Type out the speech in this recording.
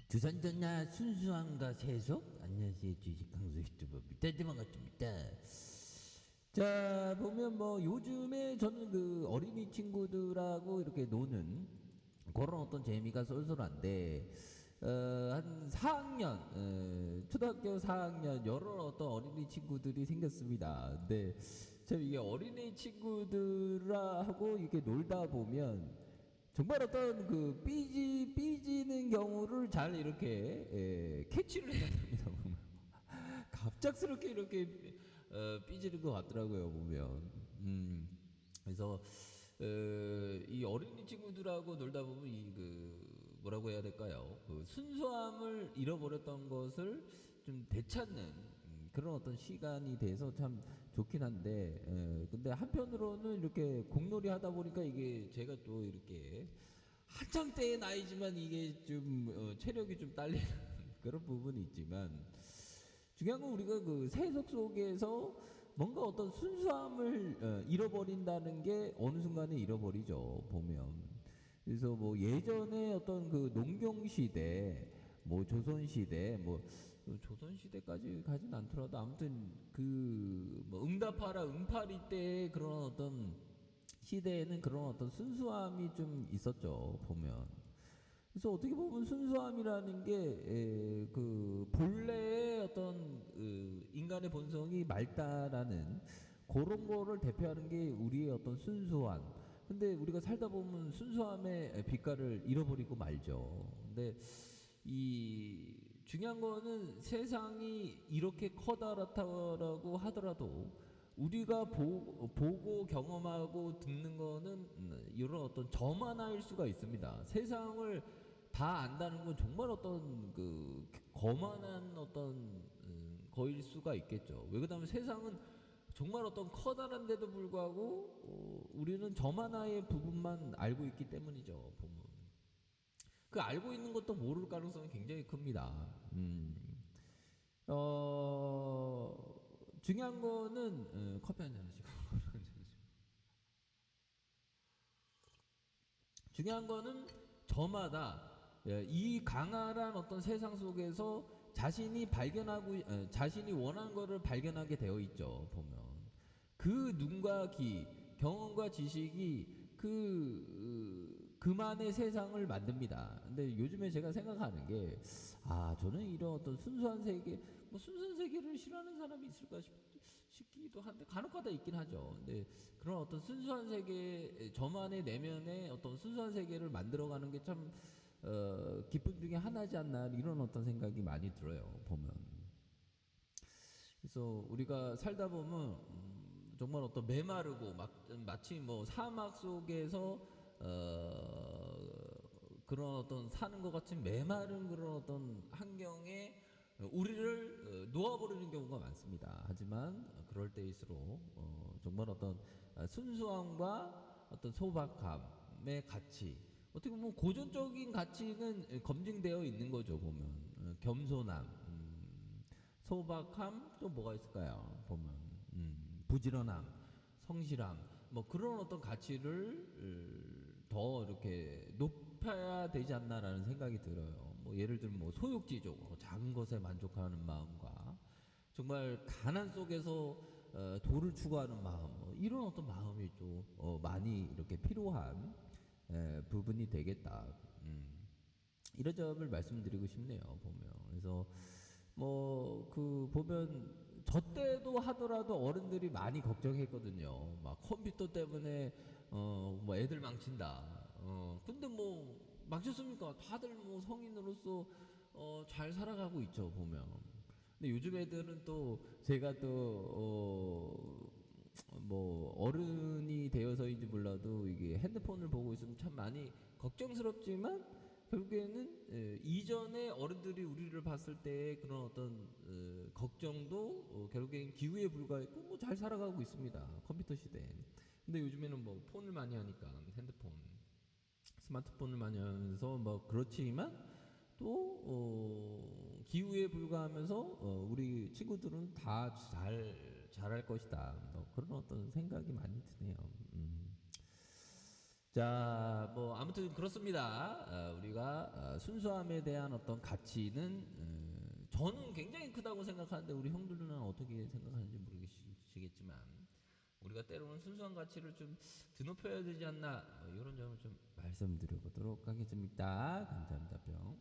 주산전야 순수함과 세속. 안녕하세요, 주식강수 유튜버입니다. 반갑습니다. 자, 보면 뭐 요즘에 저는 그 어린이 친구들하고 이렇게 노는 그런 어떤 재미가 쏠쏠한데, 한 4학년, 초등학교 4학년 여러 어떤 어린이 친구들이 생겼습니다. 근데 참 이게 어린이 친구들하고 이렇게 놀다 보면 정말 어떤 그 삐지는 경우를 잘 이렇게 캐치를 해야 됩니다. 보면 갑작스럽게 이렇게 삐지는 것 같더라고요. 보면 그래서 이 어린이 친구들하고 놀다 보면 이 그 뭐라고 해야 될까요? 그 순수함을 잃어버렸던 것을 좀 되찾는 그런 어떤 시간이 돼서 참 좋긴 한데, 근데 한편으로는 이렇게 공놀이 하다 보니까 이게 제가 또 이렇게 한창 때의 나이지만 이게 좀 체력이 좀 딸리는 그런 부분이 있지만, 중요한 건 우리가 그 세속 속에서 뭔가 어떤 순수함을 잃어버린다는 게 어느 순간에 잃어버리죠, 보면. 그래서 뭐 예전에 어떤 그 농경 시대, 뭐 조선 시대, 뭐 조선 시대까지 가진 않더라도 아무튼 그 뭐 응답하라 응팔이 때의 그런 어떤 시대에는 그런 어떤 순수함이 좀 있었죠, 보면. 그래서 어떻게 보면 순수함이라는 게 그 본래의 어떤 인간의 본성이 맑다라는 그런 거를 대표하는 게 우리의 어떤 순수함. 근데 우리가 살다 보면 순수함의 빛깔을 잃어버리고 말죠. 근데 이 중요한 거는 세상이 이렇게 커다랗다고 하더라도 우리가 보고 경험하고 듣는 거는 이런 어떤 저만할 수가 있습니다. 세상을 다 안다는 건 정말 어떤 그 거만한 어떤 거일 수가 있겠죠. 왜 그러냐면 세상은 정말 어떤 커다란데도 불구하고 우리는 저만의 부분만 알고 있기 때문이죠. 보면 그 알고 있는 것도 모를 가능성이 굉장히 큽니다. 중요한 거는 커피 한잔 하시고 중요한 거는 저마다 이 강활한 어떤 세상 속에서 자신이 발견하고 자신이 원하는 것을 발견하게 되어 있죠. 보면 그 눈과 귀, 경험과 지식이 그만의 세상을 만듭니다. 근데 요즘에 제가 생각하는 게, 저는 이런 어떤 순수한 세계, 뭐 순수한 세계를 싫어하는 사람이 있을까 싶기도 한데, 간혹가다 있긴 하죠. 근데 그런 어떤 순수한 세계, 저만의 내면의 어떤 순수한 세계를 만들어가는 게 참, 기쁨 중에 하나지 않나, 이런 어떤 생각이 많이 들어요, 보면. 그래서 우리가 살다 보면 정말 어떤 메마르고 마치 뭐 사막 속에서 그런 어떤 사는 것 같은 메마른 그런 어떤 환경에 우리를 놓아버리는 경우가 많습니다. 하지만 그럴 때일수록 정말 어떤 순수함과 어떤 소박함의 가치, 어떻게 보면 고전적인 가치는 검증되어 있는 거죠. 보면 겸손함, 소박함, 또 뭐가 있을까요? 보면 부지런함, 성실함, 뭐 그런 어떤 가치를 더 이렇게 높여야 되지 않나라는 생각이 들어요. 뭐 예를 들면 뭐 소욕지족, 작은 것에 만족하는 마음과 정말 가난 속에서 도를 추구하는 마음, 이런 어떤 마음이 좀 많이 이렇게 필요한 부분이 되겠다. 이런 점을 말씀드리고 싶네요. 보면 그래서 뭐 그 보면 저 때도 하더라도 어른들이 많이 걱정했거든요. 막 컴퓨터 때문에 뭐 애들 망친다. 근데 뭐 망쳤습니까? 다들 뭐 성인으로서 잘 살아가고 있죠. 보면. 근데 요즘 애들은 또 제가 또 뭐 어른이 되어서인지 몰라도 이게 핸드폰을 보고 있으면 참 많이 걱정스럽지만 결국에는 이전에 어른들이 우리를 봤을 때의 그런 어떤 걱정도 결국엔 기우에 불과했고 뭐 잘 살아가고 있습니다. 컴퓨터 시대. 근데 요즘에는 뭐 폰을 많이 하니까 핸드폰, 스마트폰을 많이 하면서 뭐 그렇지만 또 기후에 불과하면서 우리 친구들은 다 잘할 것이다. 뭐 그런 어떤 생각이 많이 드네요. 자, 뭐 아무튼 그렇습니다. 우리가 순수함에 대한 어떤 가치는 저는 굉장히 크다고 생각하는데 우리 형들은 어떻게 생각하는지 모르겠지만 우리가 때로는 순수한 가치를 좀 드높여야 되지 않나 이런 점을 좀 말씀드려보도록 하겠습니다. 감사합니다. 뿅.